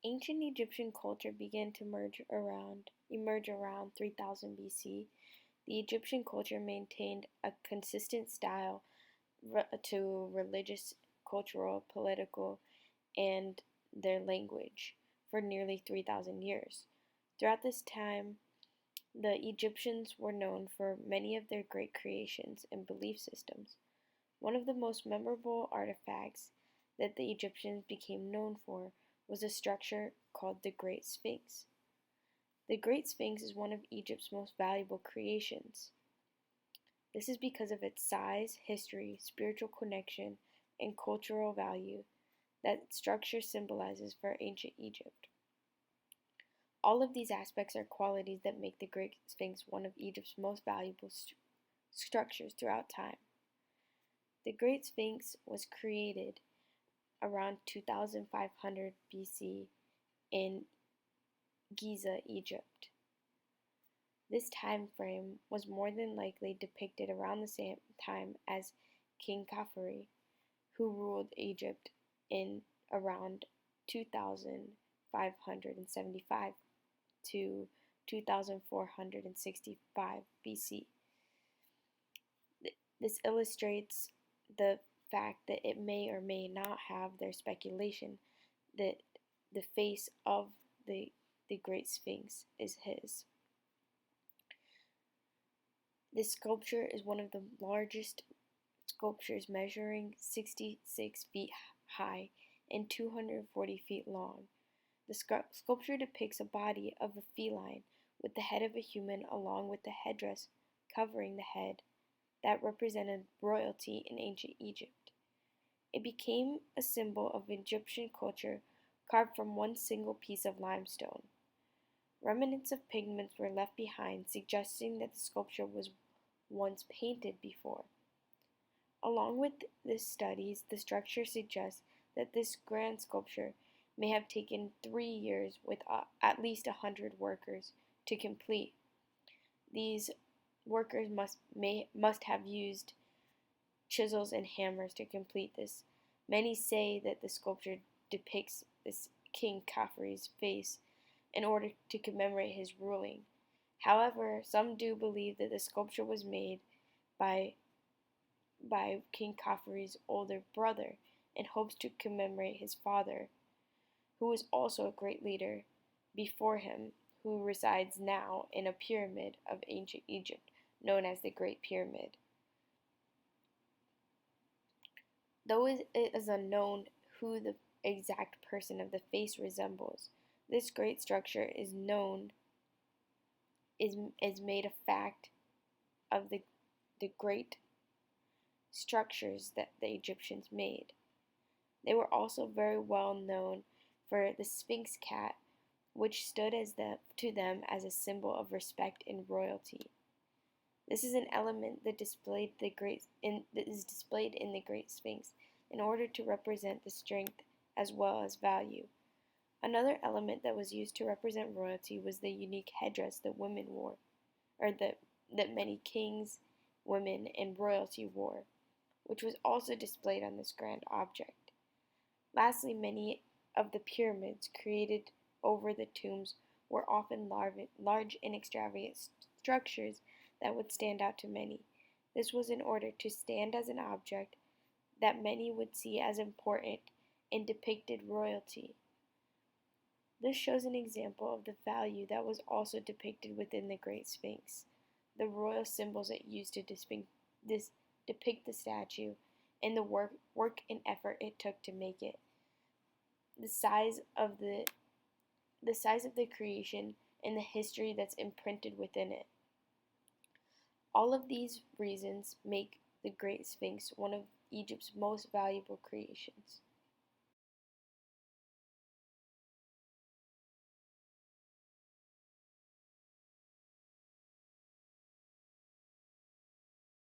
Ancient Egyptian culture began to emerge around 3000 BC. The Egyptian culture maintained a consistent style to religious, cultural, political, and their language for nearly 3,000 years. Throughout this time, the Egyptians were known for many of their great creations and belief systems. One of the most memorable artifacts that the Egyptians became known for was a structure called the Great Sphinx. The Great Sphinx is one of Egypt's most valuable creations. This is because of its size, history, spiritual connection, and cultural value that structure symbolizes for ancient Egypt. All of these aspects are qualities that make the Great Sphinx one of Egypt's most valuable structures throughout time. The Great Sphinx was created around 2500 BC in Giza, Egypt. This time frame was more than likely depicted around the same time as King Khafre, who ruled Egypt in around 2575 to 2465 BC. This illustrates the fact that it may or may not have their speculation that the face of the Great Sphinx is his. This sculpture is one of the largest sculptures, measuring 66 feet high and 240 feet long. The sculpture depicts a body of a feline with the head of a human along with the headdress covering the head that represented royalty in ancient Egypt. It became a symbol of Egyptian culture carved from one single piece of limestone. Remnants of pigments were left behind, suggesting that the sculpture was once painted before. Along with the studies, the structure suggests that this grand sculpture may have taken 3 years with at least 100 workers to complete. These workers must have used chisels and hammers to complete this. Many say that the sculpture depicts this King Khafre's face in order to commemorate his ruling. However, some do believe that the sculpture was made by King Khafre's older brother in hopes to commemorate his father, who was also a great leader before him, who resides now in a pyramid of ancient Egypt known as the Great Pyramid. Though it is unknown who the exact person of the face resembles, this great structure is made a fact of the great structures that the Egyptians made. They were also very well known for the Sphinx cat, which stood to them as a symbol of respect and royalty. This is an element that is displayed in the Great Sphinx in order to represent the strength as well as value. Another element that was used to represent royalty was the unique headdress that women wore, or that many kings, women, and royalty wore, which was also displayed on this grand object. Lastly, many of the pyramids created over the tombs were often large and extravagant structures that would stand out to many. This was in order to stand as an object that many would see as important and depicted royalty. This shows an example of the value that was also depicted within the Great Sphinx, the royal symbols it used to depict the statue, and the work and effort it took to make it. The size of the creation and the history that's imprinted within it. All of these reasons make the Great Sphinx one of Egypt's most valuable creations.